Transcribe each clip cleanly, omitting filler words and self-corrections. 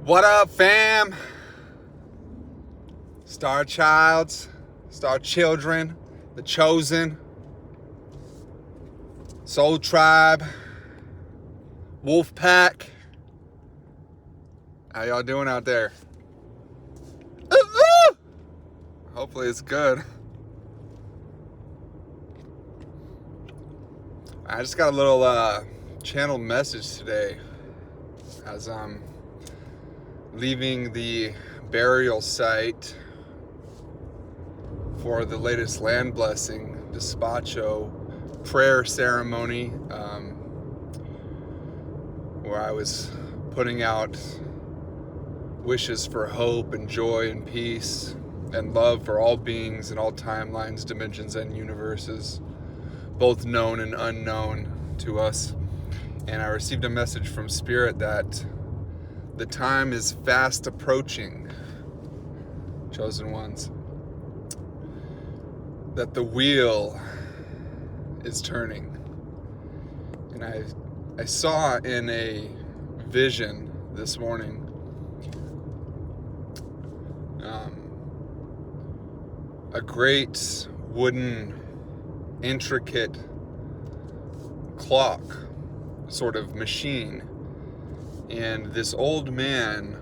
What up, fam? Star Childs, Star Children, The Chosen, Soul Tribe, Wolf Pack. How y'all doing out there? Ooh! Hopefully it's good. I just got a little channel message today as I'm leaving the burial site for the latest land blessing despacho prayer ceremony, where I was putting out wishes for hope and joy and peace and love for all beings in all timelines, dimensions, and universes, both known and unknown to us. And I received a message from Spirit that the time is fast approaching, chosen ones, that the wheel is turning. And I saw in a vision this morning a great wooden intricate clock sort of machine, and this old man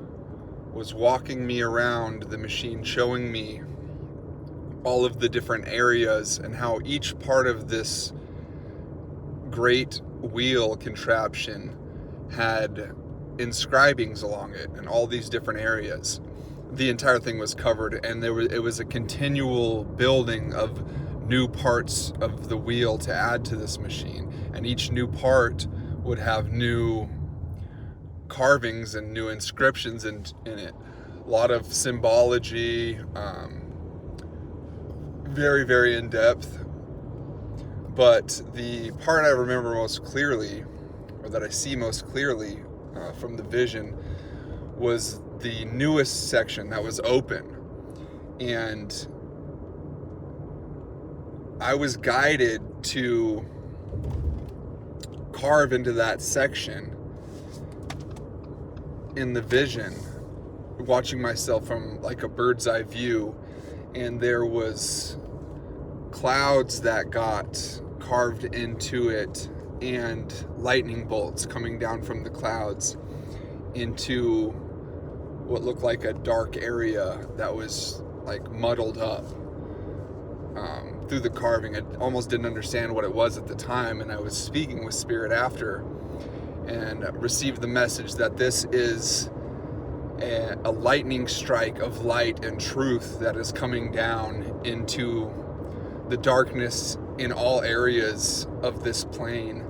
was walking me around the machine, showing me all of the different areas and how each part of this great wheel contraption had inscribings along it in all these different areas. The entire thing was covered, and it was a continual building of new parts of the wheel to add to this machine, and each new part would have new carvings and new inscriptions in it. A lot of symbology, very, very in depth. But the part I remember most clearly, or that I see most clearly from the vision, was the newest section that was open. And I was guided to carve into that section in the vision, watching myself from like a bird's eye view, and there was clouds that got carved into it and lightning bolts coming down from the clouds into what looked like a dark area that was like muddled up through the carving. I almost didn't understand what it was at the time, and I was speaking with Spirit after and received the message that this is a lightning strike of light and truth that is coming down into the darkness in all areas of this plane,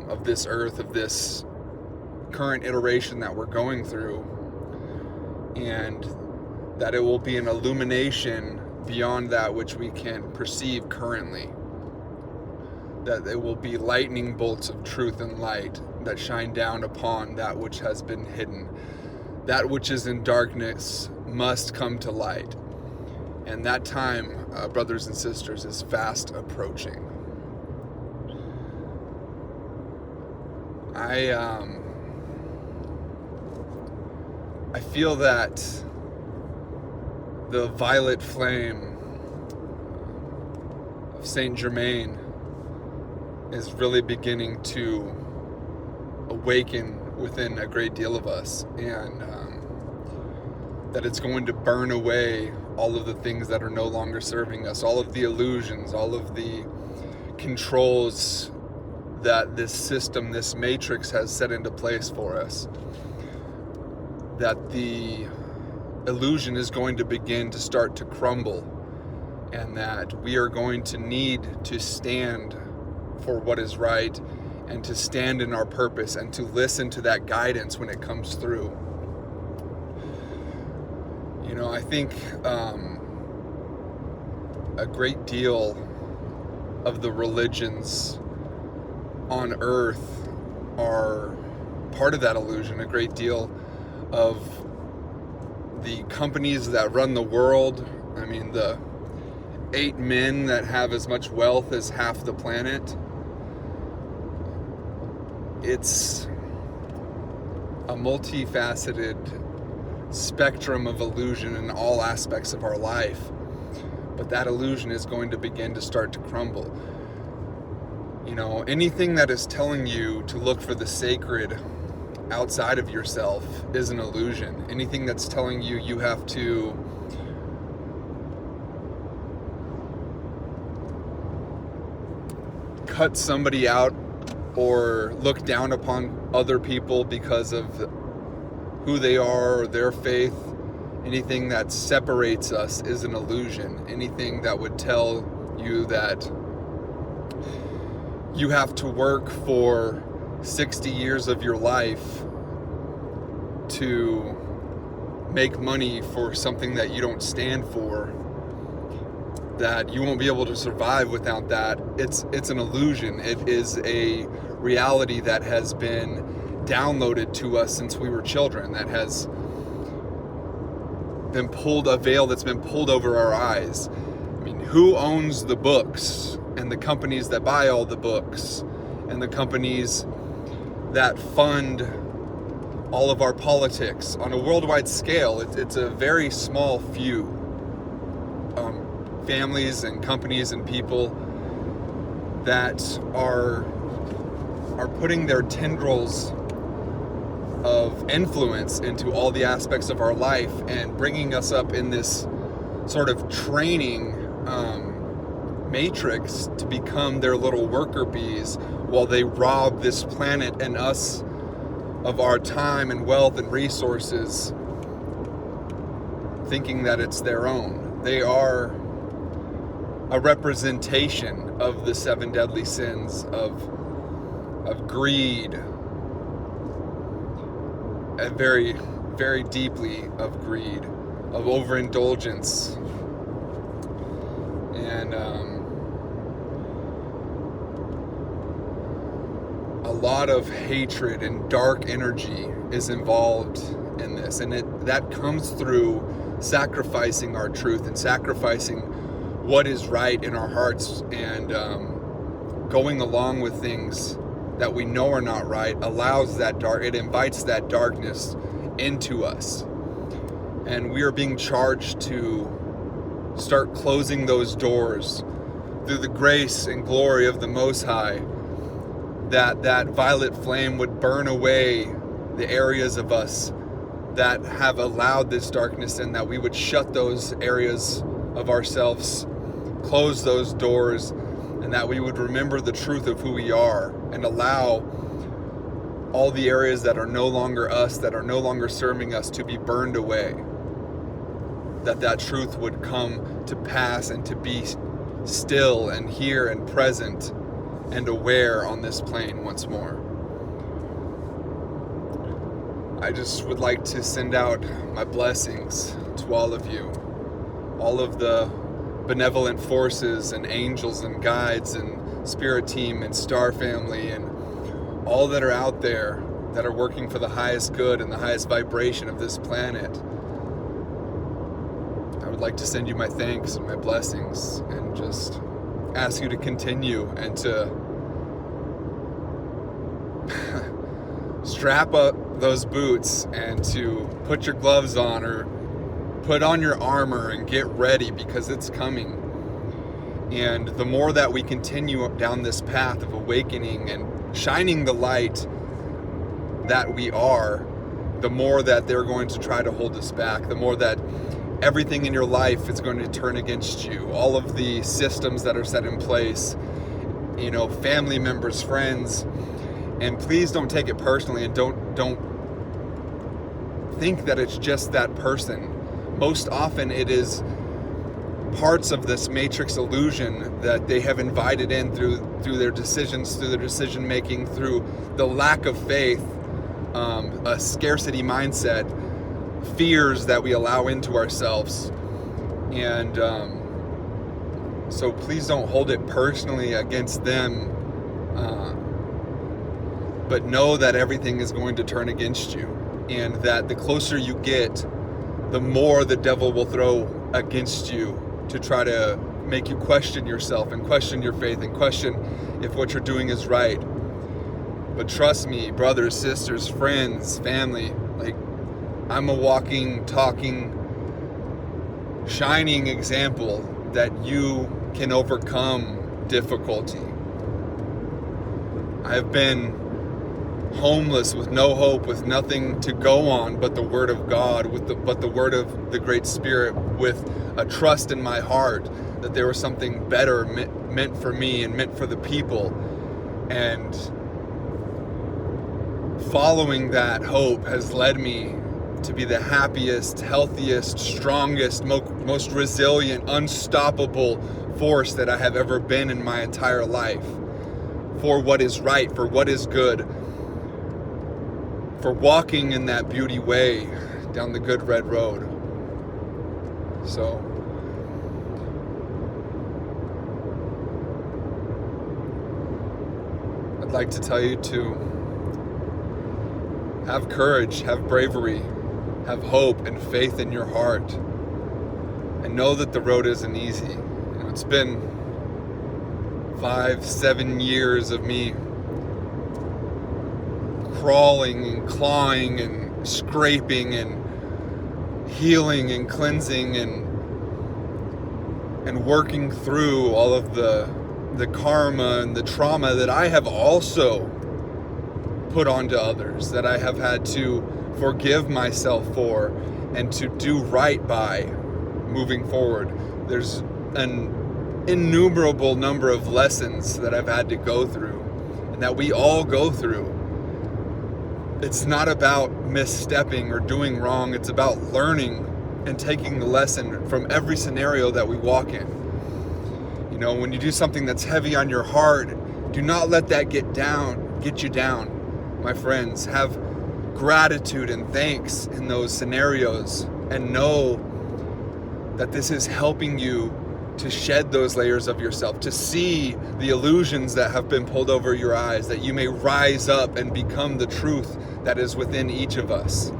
of this earth, of this current iteration that we're going through, and that it will be an illumination beyond that which we can perceive currently. That it will be lightning bolts of truth and light that shine down upon that which has been hidden. That which is in darkness must come to light. And that time, brothers and sisters, is fast approaching. I feel that the violet flame of Saint Germain is really beginning to awaken within a great deal of us, and that it's going to burn away all of the things that are no longer serving us, all of the illusions, all of the controls that this system, this matrix has set into place for us. That the illusion is going to begin to start to crumble, and that we are going to need to stand for what is right, and to stand in our purpose, and to listen to that guidance when it comes through. You know, I think a great deal of the religions on earth are part of that illusion. A great deal of the companies that run the world, I mean, the 8 men that have as much wealth as half the planet, it's a multifaceted spectrum of illusion in all aspects of our life. But that illusion is going to begin to start to crumble. You know, anything that is telling you to look for the sacred outside of yourself is an illusion. Anything that's telling you you have to cut somebody out or look down upon other people because of who they are or their faith, anything that separates us is an illusion. Anything that would tell you that you have to work for 60 years of your life to make money for something that you don't stand for, that you won't be able to survive without that, it's an illusion. It is a reality that has been downloaded to us since we were children, that has been a veil that's been pulled over our eyes. I mean, who owns the books and the companies that buy all the books and the companies that fund all of our politics on a worldwide scale? It's a very small few families and companies and people that are putting their tendrils of influence into all the aspects of our life and bringing us up in this sort of training matrix to become their little worker bees while they rob this planet and us of our time and wealth and resources, thinking that it's their own. They are a representation of the 7 deadly sins of greed, and very, very deeply of greed, of overindulgence, and a lot of hatred and dark energy is involved in this, and that comes through sacrificing our truth and sacrificing what is right in our hearts, and going along with things that we know are not right allows that it invites that darkness into us, and we are being charged to start closing those doors through the grace and glory of the Most High, that violet flame would burn away the areas of us that have allowed this darkness in, that we would shut those areas of ourselves, close those doors, and that we would remember the truth of who we are and allow all the areas that are no longer us, that are no longer serving us, to be burned away. That truth would come to pass and to be still and here and present and aware on this plane once more. I just would like to send out my blessings to all of you, all of the benevolent forces and angels and guides and spirit team and star family and all that are out there that are working for the highest good and the highest vibration of this planet. I would like to send you my thanks and my blessings and just ask you to continue and to strap up those boots and to put your gloves on or put on your armor and get ready, because it's coming. And the more that we continue down this path of awakening and shining the light that we are, the more that they're going to try to hold us back, the more that everything in your life is going to turn against you. All of the systems that are set in place, you know, family members, friends. And please don't take it personally, and don't think that it's just that person. Most often it is parts of this matrix illusion that they have invited in through their decisions, through their decision making, through the lack of faith, a scarcity mindset, fears that we allow into ourselves. And so please don't hold it personally against them, but know that everything is going to turn against you, and that the closer you get, the more the devil will throw against you to try to make you question yourself and question your faith and question if what you're doing is right. But trust me, brothers, sisters, friends, family, like, I'm a walking, talking, shining example that you can overcome difficulty. I've been homeless with no hope, with nothing to go on but the Word of God, but the Word of the Great Spirit, with a trust in my heart that there was something better meant for me and meant for the people. And following that hope has led me to be the happiest, healthiest, strongest, most resilient, unstoppable force that I have ever been in my entire life. For what is right, for what is good, for walking in that beauty way down the good red road. So, I'd like to tell you to have courage, have bravery, have hope and faith in your heart, and know that the road isn't easy. You know, it's been 5-7 years of me crawling and clawing and scraping and healing and cleansing and working through all of the karma and the trauma that I have also put onto others, that I have had to forgive myself for and to do right by moving forward. There's an innumerable number of lessons that I've had to go through and that we all go through. It's not about misstepping or doing wrong. It's about learning and taking the lesson from every scenario that we walk in. You know, when you do something that's heavy on your heart, do not let that get you down, my friends. Have gratitude and thanks in those scenarios, and know that this is helping you to shed those layers of yourself, to see the illusions that have been pulled over your eyes, that you may rise up and become the truth that is within each of us.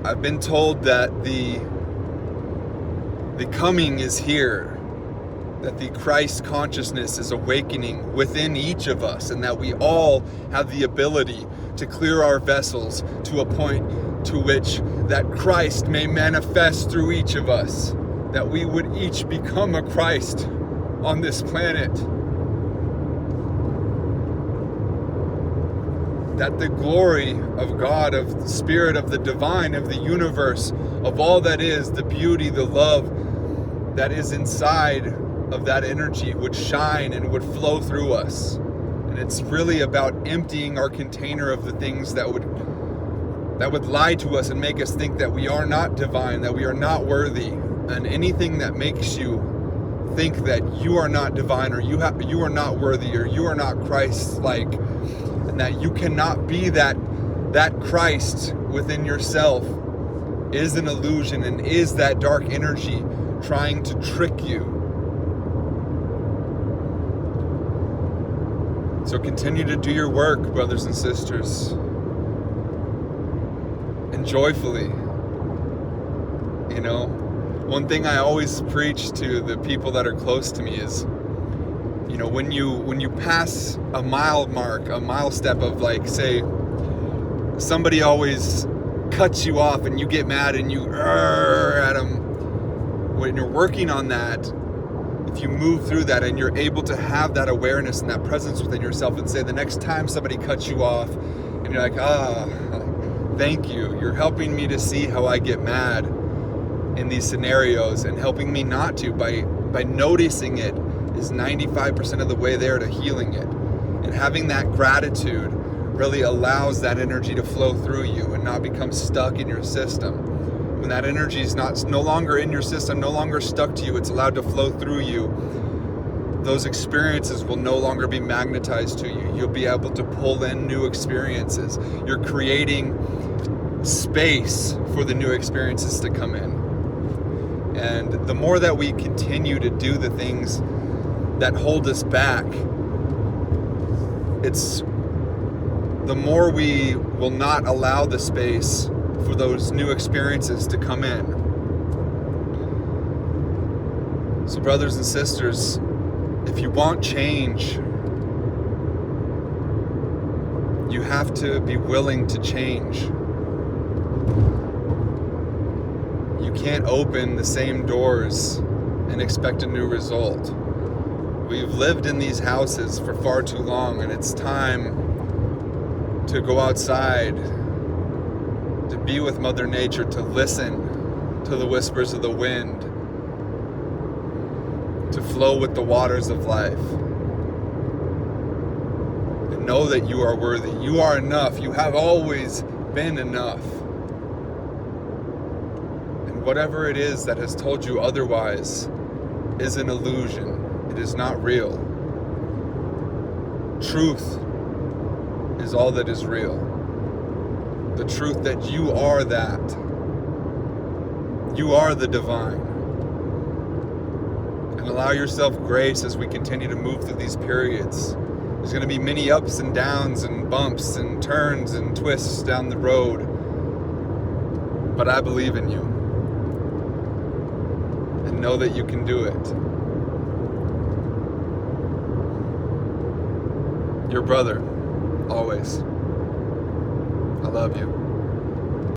I've been told that the coming is here, that the Christ consciousness is awakening within each of us, and that we all have the ability to clear our vessels to a point to which that Christ may manifest through each of us, that we would each become a Christ on this planet, that the glory of God, of the Spirit, of the divine, of the universe, of all that is, the beauty, the love that is inside of that energy would shine and would flow through us. And it's really about emptying our container of the things that would lie to us and make us think that we are not divine, that we are not worthy. And anything that makes you think that you are not divine, or you are not worthy, or you are not Christ-like, and that you cannot be that Christ within yourself, is an illusion and is that dark energy trying to trick you. So continue to do your work, brothers and sisters, and joyfully. You know, one thing I always preach to the people that are close to me is, you know, when you pass a mile mark, a mile step of, like, say, somebody always cuts you off and you get mad and you at them. When you're working on that, if you move through that and you're able to have that awareness and that presence within yourself, and say, the next time somebody cuts you off and you're like, thank you, you're helping me to see how I get mad in these scenarios, and helping me not to, by noticing it, is 95% of the way there to healing it. And having that gratitude really allows that energy to flow through you and not become stuck in your system. When that energy is no longer in your system, no longer stuck to you, it's allowed to flow through you, those experiences will no longer be magnetized to you. You'll be able to pull in new experiences. You're creating space for the new experiences to come in. And the more that we continue to do the things that hold us back, the more we will not allow the space for those new experiences to come in. So, brothers and sisters, if you want change, You have to be willing to change. You can't open the same doors and expect a new result. We've lived in these houses for far too long, and it's time to go outside, to be with Mother Nature, to listen to the whispers of the wind, to flow with the waters of life. And know that you are worthy. You are enough. You have always been enough. And whatever it is that has told you otherwise is an illusion. It is not real. Truth is all that is real. The truth that you are that. You are the divine. And allow yourself grace as we continue to move through these periods. There's going to be many ups and downs and bumps and turns and twists down the road. But I believe in you. And know that you can do it. Your brother, always. I love you.